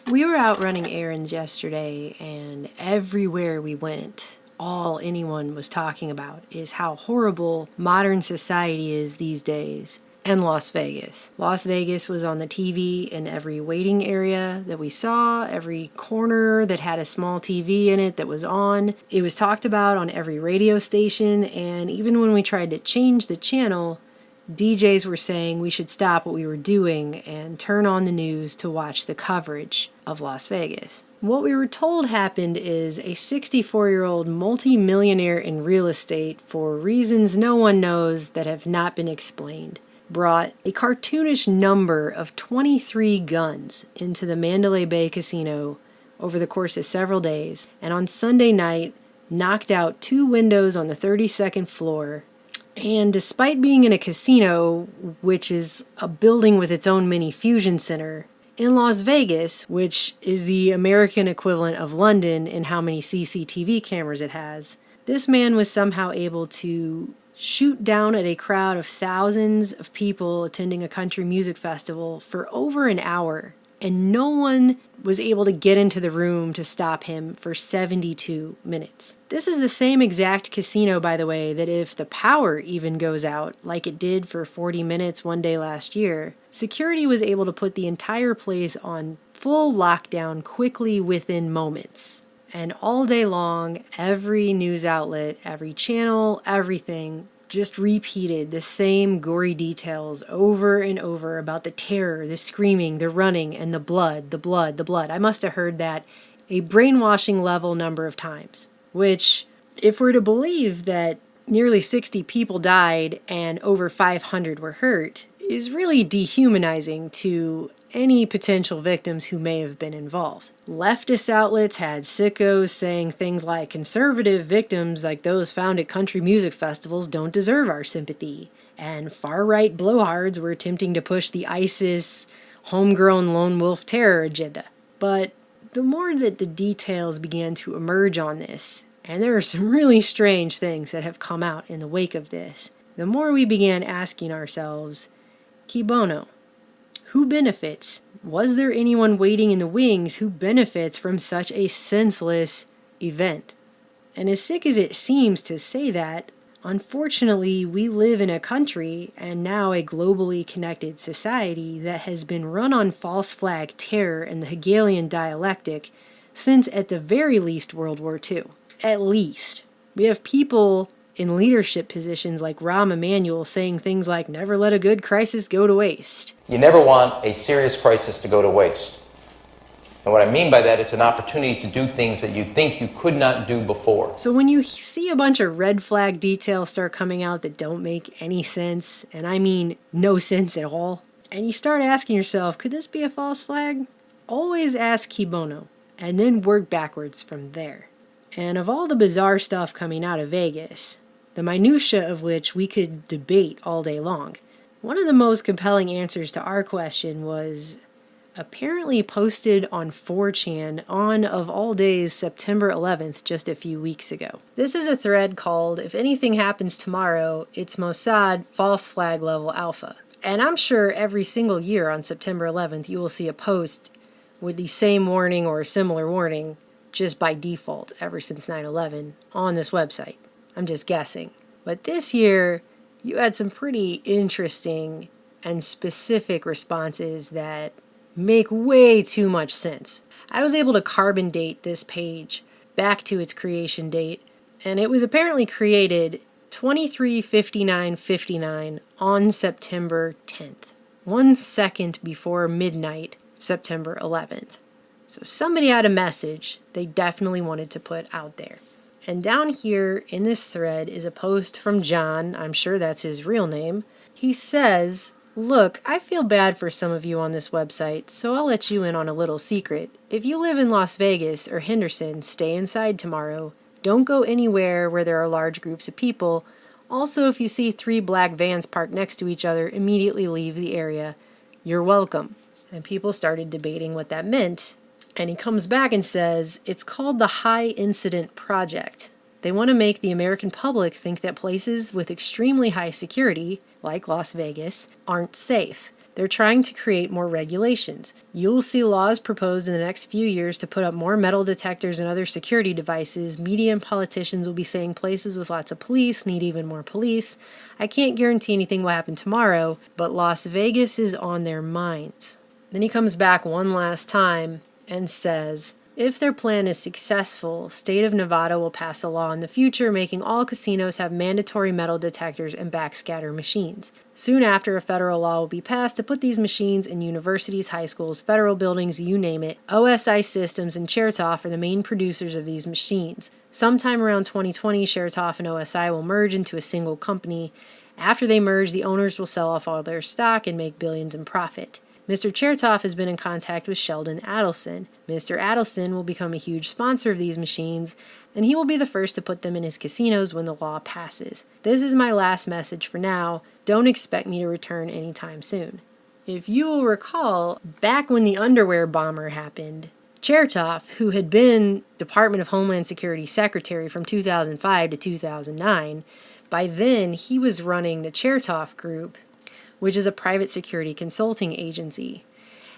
We were out running errands yesterday, and everywhere we went, all anyone was talking about is how horrible modern society is these days. And Las Vegas. Las Vegas was on the TV in every waiting area that we saw, every corner that had a small TV in it that was on. It was talked about on every radio station, and even when we tried to change the channel, DJs were saying we should stop what we were doing and turn on the news to watch the coverage of Las Vegas. What we were told happened is a 64-year-old multi-millionaire in real estate, for reasons no one knows that have not been explained, brought a cartoonish number of 23 guns into the Mandalay Bay Casino over the course of several days, and on Sunday night knocked out 2 windows on the 32nd floor. And despite being in a casino, which is a building with its own mini fusion center, in Las Vegas, which is the American equivalent of London in how many CCTV cameras it has, this man was somehow able to shoot down at a crowd of thousands of people attending a country music festival for over an hour, and no one was able to get into the room to stop him for 72 minutes. This is the same exact casino, by the way, that if the power even goes out, like it did for 40 minutes one day last year, security was able to put the entire place on full lockdown quickly within moments. And all day long, every news outlet, every channel, everything just repeated the same gory details over and over about the terror, the screaming, the running, and the blood, the blood, the blood. I must have heard that a brainwashing level number of times, which, if we're to believe that nearly 60 people died and over 500 were hurt, is really dehumanizing to any potential victims who may have been involved. Leftist outlets had sickos saying things like conservative victims like those found at country music festivals don't deserve our sympathy. And far-right blowhards were attempting to push the ISIS homegrown lone wolf terror agenda. But the more that the details began to emerge on this, and there are some really strange things that have come out in the wake of this, the more we began asking ourselves, que bono? Who benefits? Was there anyone waiting in the wings who benefits from such a senseless event? And as sick as it seems to say that, unfortunately, we live in a country and now a globally connected society that has been run on false flag terror and the Hegelian dialectic since at the very least World War II. At least. We have people in leadership positions like Rahm Emanuel saying things like, never let a good crisis go to waste. You never want a serious crisis to go to waste. And what I mean by that, it's an opportunity to do things that you think you could not do before. So when you see a bunch of red flag details start coming out that don't make any sense, and I mean no sense at all, and you start asking yourself, could this be a false flag? Always ask que bono, and then work backwards from there. And of all the bizarre stuff coming out of Vegas, the minutiae of which we could debate all day long, one of the most compelling answers to our question was apparently posted on 4chan on, of all days, September 11th, just a few weeks ago. This is a thread called, If Anything Happens Tomorrow, It's Mossad False Flag Level Alpha. And I'm sure every single year on September 11th you will see a post with the same warning or a similar warning just by default ever since 9/11 on this website. I'm just guessing. But this year, you had some pretty interesting and specific responses that make way too much sense. I was able to carbon date this page back to its creation date, and it was apparently created 23:59:59 on September 10th, 1 second before midnight, September 11th. So somebody had a message they definitely wanted to put out there. And down here in this thread is a post from John, I'm sure that's his real name. He says, look, I feel bad for some of you on this website, so I'll let you in on a little secret. If you live in Las Vegas or Henderson, stay inside tomorrow. Don't go anywhere where there are large groups of people. Also, if you see 3 black vans parked next to each other, immediately leave the area. You're welcome. And people started debating what that meant. And he comes back and says, it's called the High Incident Project. They want to make the American public think that places with extremely high security, like Las Vegas, aren't safe. They're trying to create more regulations. You'll see laws proposed in the next few years to put up more metal detectors and other security devices. Media and politicians will be saying places with lots of police need even more police. I can't guarantee anything will happen tomorrow, but Las Vegas is on their minds. Then he comes back one last time and says, if their plan is successful, state of Nevada will pass a law in the future making all casinos have mandatory metal detectors and backscatter machines. Soon after, a federal law will be passed to put these machines in universities, high schools, federal buildings, you name it. OSI Systems and Chertoff are the main producers of these machines. Sometime around 2020, Chertoff and OSI will merge into a single company. After they merge, the owners will sell off all their stock and make billions in profit. Mr. Chertoff has been in contact with Sheldon Adelson. Mr. Adelson will become a huge sponsor of these machines, and he will be the first to put them in his casinos when the law passes. This is my last message for now. Don't expect me to return anytime soon. If you will recall, back when the underwear bomber happened, Chertoff, who had been Department of Homeland Security Secretary from 2005 to 2009, by then he was running the Chertoff Group, which is a private security consulting agency.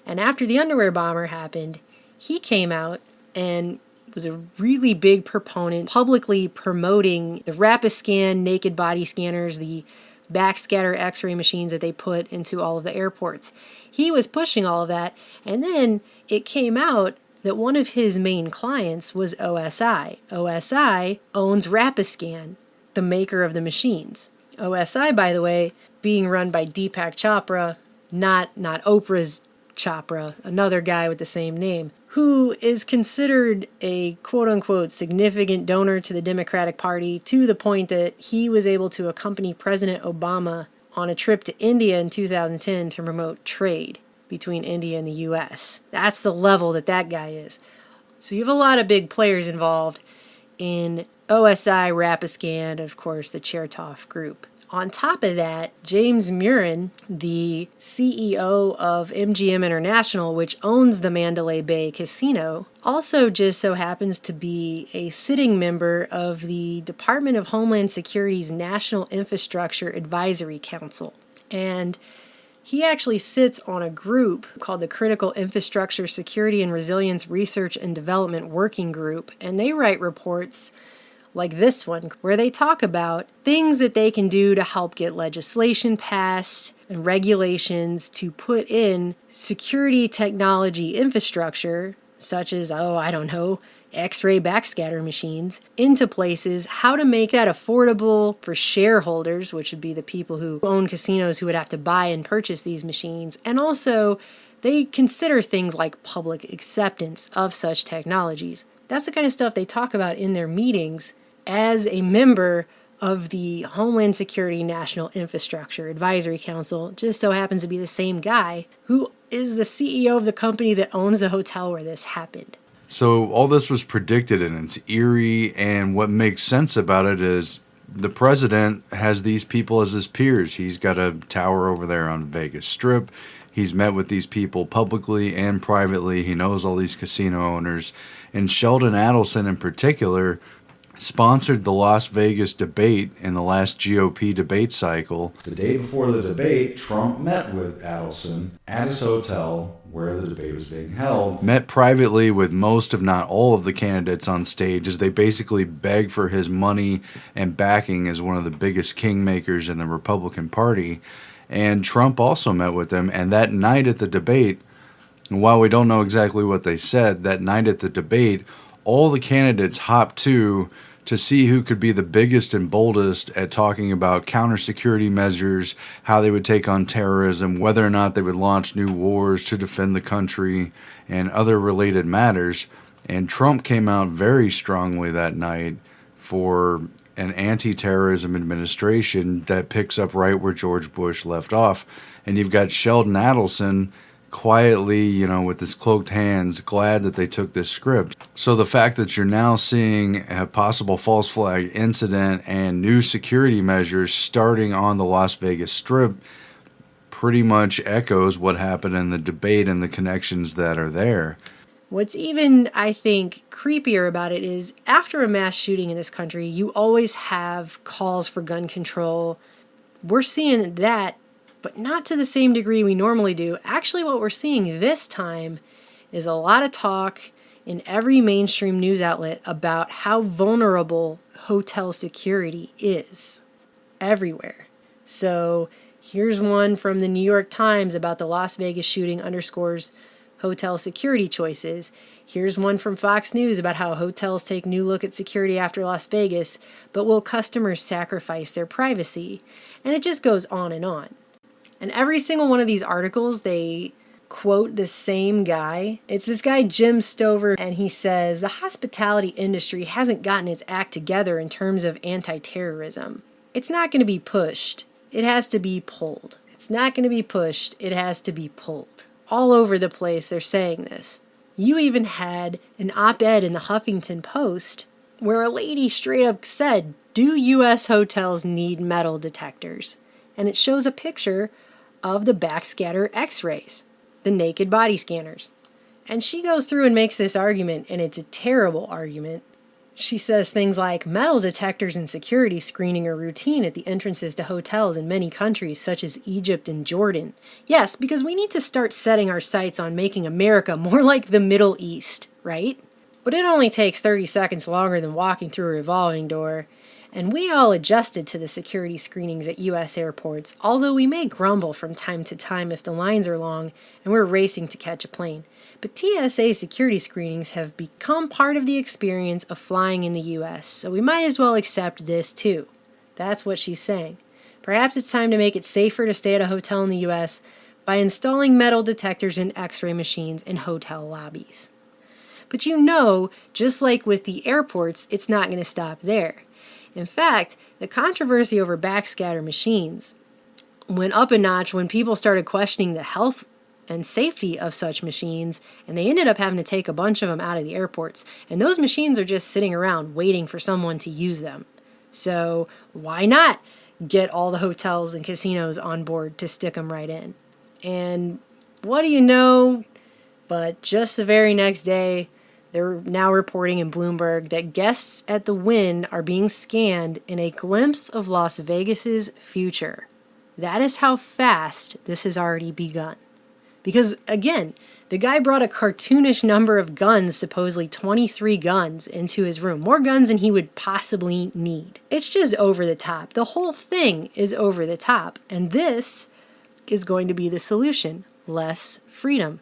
And after the underwear bomber happened, he came out and was a really big proponent, publicly promoting the Rapiscan naked body scanners, the backscatter x-ray machines that they put into all of the airports. He was pushing all of that, and then it came out that one of his main clients was OSI. OSI owns Rapiscan, the maker of the machines. OSI, by the way, being run by Deepak Chopra, not Oprah's Chopra, another guy with the same name, who is considered a quote-unquote significant donor to the Democratic Party to the point that he was able to accompany President Obama on a trip to India in 2010 to promote trade between India and the U.S. That's the level that guy is. So you have a lot of big players involved in OSI, Rapiscan, and of course the Chertoff Group. On top of that, James Murin, the CEO of MGM International, which owns the Mandalay Bay Casino, also just so happens to be a sitting member of the Department of Homeland Security's National Infrastructure Advisory Council. And he actually sits on a group called the Critical Infrastructure Security and Resilience Research and Development Working Group, and they write reports like this one, where they talk about things that they can do to help get legislation passed and regulations to put in security technology infrastructure, such as, X-ray backscatter machines, into places, how to make that affordable for shareholders, which would be the people who own casinos who would have to buy and purchase these machines, and also they consider things like public acceptance of such technologies. That's the kind of stuff they talk about in their meetings as a member of the Homeland Security National Infrastructure Advisory Council. Just so happens to be the same guy who is the CEO of the company that owns the hotel where this happened. So all this was predicted, and it's eerie, and what makes sense about it is the president has these people as his peers. He's got a tower over there on Vegas Strip. He's met with these people publicly and privately. He knows all these casino owners. And Sheldon Adelson in particular sponsored the Las Vegas debate in the last GOP debate cycle. The day before the debate, Trump met with Adelson at his hotel where the debate was being held. Met privately with most, if not all, of the candidates on stage as they basically begged for his money and backing as one of the biggest kingmakers in the Republican Party. And Trump also met with them. And that night at the debate, while we don't know exactly what they said, that night at the debate, all the candidates hopped to see who could be the biggest and boldest at talking about counter-security measures, how they would take on terrorism, whether or not they would launch new wars to defend the country, and other related matters. And Trump came out very strongly that night for an anti-terrorism administration that picks up right where George Bush left off. And you've got Sheldon Adelson quietly, with his cloaked hands, glad that they took this script. So the fact that you're now seeing a possible false flag incident and new security measures starting on the Las Vegas Strip pretty much echoes what happened in the debate and the connections that are there. What's even, I think, creepier about it is after a mass shooting in this country, you always have calls for gun control. We're seeing that but not to the same degree we normally do. Actually, what we're seeing this time is a lot of talk in every mainstream news outlet about how vulnerable hotel security is everywhere. So here's one from the New York Times about the Las Vegas shooting underscores hotel security choices. Here's one from Fox News about how hotels take new look at security after Las Vegas, but will customers sacrifice their privacy? And it just goes on. And every single one of these articles, they quote the same guy. It's this guy, Jim Stover, and he says, the hospitality industry hasn't gotten its act together in terms of anti-terrorism. It's not going to be pushed. It has to be pulled. It's not going to be pushed. It has to be pulled. All over the place, they're saying this. You even had an op-ed in the Huffington Post where a lady straight up said, do U.S. hotels need metal detectors? And it shows a picture of the backscatter x-rays, the naked body scanners. And she goes through and makes this argument, and it's a terrible argument. She says things like, metal detectors and security screening are routine at the entrances to hotels in many countries such as Egypt and Jordan. Yes, because we need to start setting our sights on making America more like the Middle East, right? But it only takes 30 seconds longer than walking through a revolving door. And we all adjusted to the security screenings at U.S. airports, although we may grumble from time to time if the lines are long and we're racing to catch a plane. But TSA security screenings have become part of the experience of flying in the U.S., so we might as well accept this too. That's what she's saying. Perhaps it's time to make it safer to stay at a hotel in the U.S. by installing metal detectors and x-ray machines in hotel lobbies. But you know, just like with the airports, it's not going to stop there. In fact, the controversy over backscatter machines went up a notch when people started questioning the health and safety of such machines, and they ended up having to take a bunch of them out of the airports. And those machines are just sitting around waiting for someone to use them. So why not get all the hotels and casinos on board to stick them right in? And what do you know? But just the very next day, they're now reporting in Bloomberg that guests at the Wynn are being scanned in a glimpse of Las Vegas's future. That is how fast this has already begun. Because, again, the guy brought a cartoonish number of guns, supposedly 23 guns, into his room. More guns than he would possibly need. It's just over the top. The whole thing is over the top. And this is going to be the solution. Less freedom.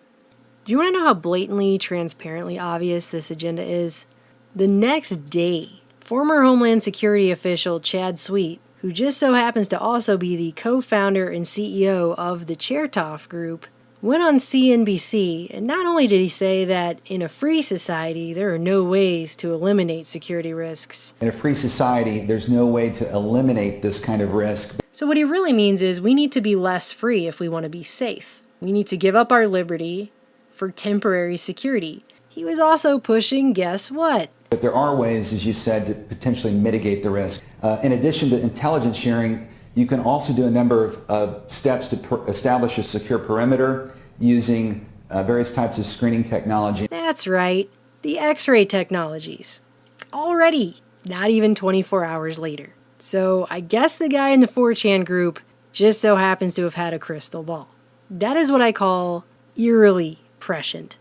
Do you want to know how blatantly, transparently obvious this agenda is? The next day, former Homeland Security official Chad Sweet, who just so happens to also be the co-founder and CEO of the Chertoff Group, went on CNBC, and not only did he say that in a free society, there are no ways to eliminate security risks. In a free society, there's no way to eliminate this kind of risk. So what he really means is we need to be less free if we want to be safe. We need to give up our liberty for temporary security. He was also pushing, guess what? But there are ways, as you said, to potentially mitigate the risk. In addition to intelligence sharing, you can also do a number of steps to establish a secure perimeter using various types of screening technology. That's right, the X-ray technologies. Already, not even 24 hours later. So I guess the guy in the 4chan group just so happens to have had a crystal ball. That is what I call eerily prescient.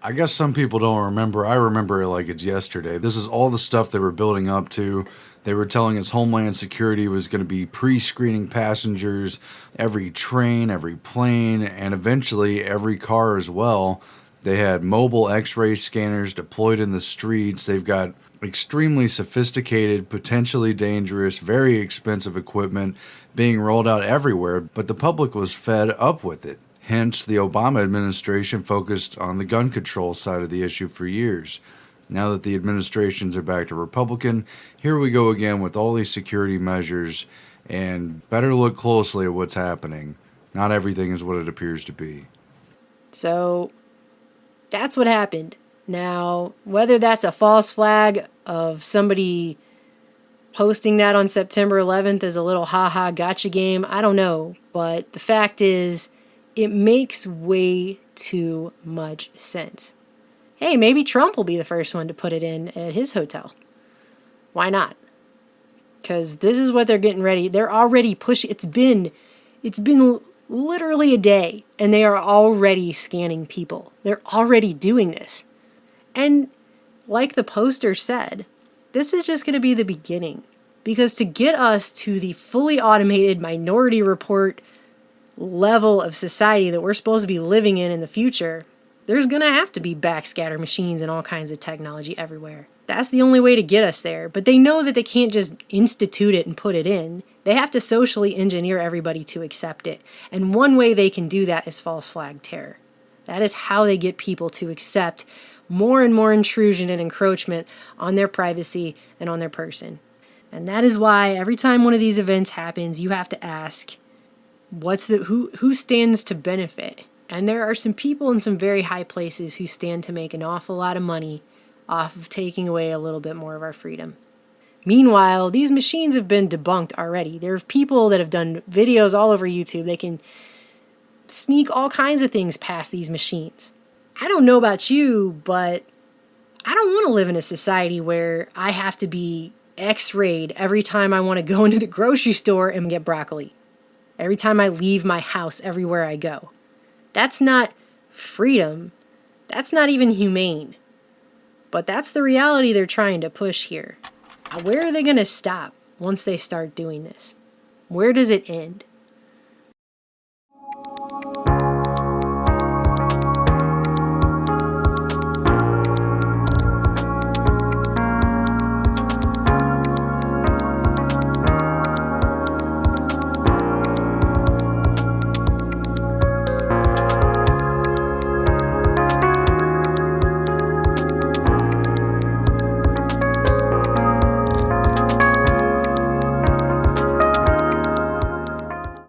I guess some people don't remember. I remember it like it's yesterday. This is all the stuff they were building up to. They were telling us Homeland Security was going to be pre-screening passengers, every train, every plane, and eventually every car as well. They had mobile x-ray scanners deployed in the streets. They've got extremely sophisticated, potentially dangerous, very expensive equipment being rolled out everywhere, but the public was fed up with it. Hence, the Obama administration focused on the gun control side of the issue for years. Now that the administrations are back to Republican, here we go again with all these security measures, and better look closely at what's happening. Not everything is what it appears to be. So, that's what happened. Now, whether that's a false flag of somebody posting that on September 11th as a little ha-ha gotcha game, I don't know. But the fact is, it makes way too much sense. Hey, maybe Trump will be the first one to put it in at his hotel. Why not? Because this is what they're getting ready. They're already pushing. It's been Literally a day. And they are already scanning people. They're already doing this. And like the poster said, this is just going to be the beginning. Because to get us to the fully automated Minority Report level of society that we're supposed to be living in the future, there's going to have to be backscatter machines and all kinds of technology everywhere. That's the only way to get us there. But they know that they can't just institute it and put it in. They have to socially engineer everybody to accept it. And one way they can do that is false flag terror. That is how they get people to accept more and more intrusion and encroachment on their privacy and on their person. And that is why every time one of these events happens, you have to ask, who stands to benefit? And there are some people in some very high places who stand to make an awful lot of money off of taking away a little bit more of our freedom. Meanwhile, these machines have been debunked already. There are people that have done videos all over YouTube. They can sneak all kinds of things past these machines. I don't know about you, but I don't want to live in a society where I have to be X-rayed every time I want to go into the grocery store and get broccoli. Every time I leave my house, everywhere I go. That's not freedom. That's not even humane. But that's the reality they're trying to push here. Where are they going to stop once they start doing this? Where does it end?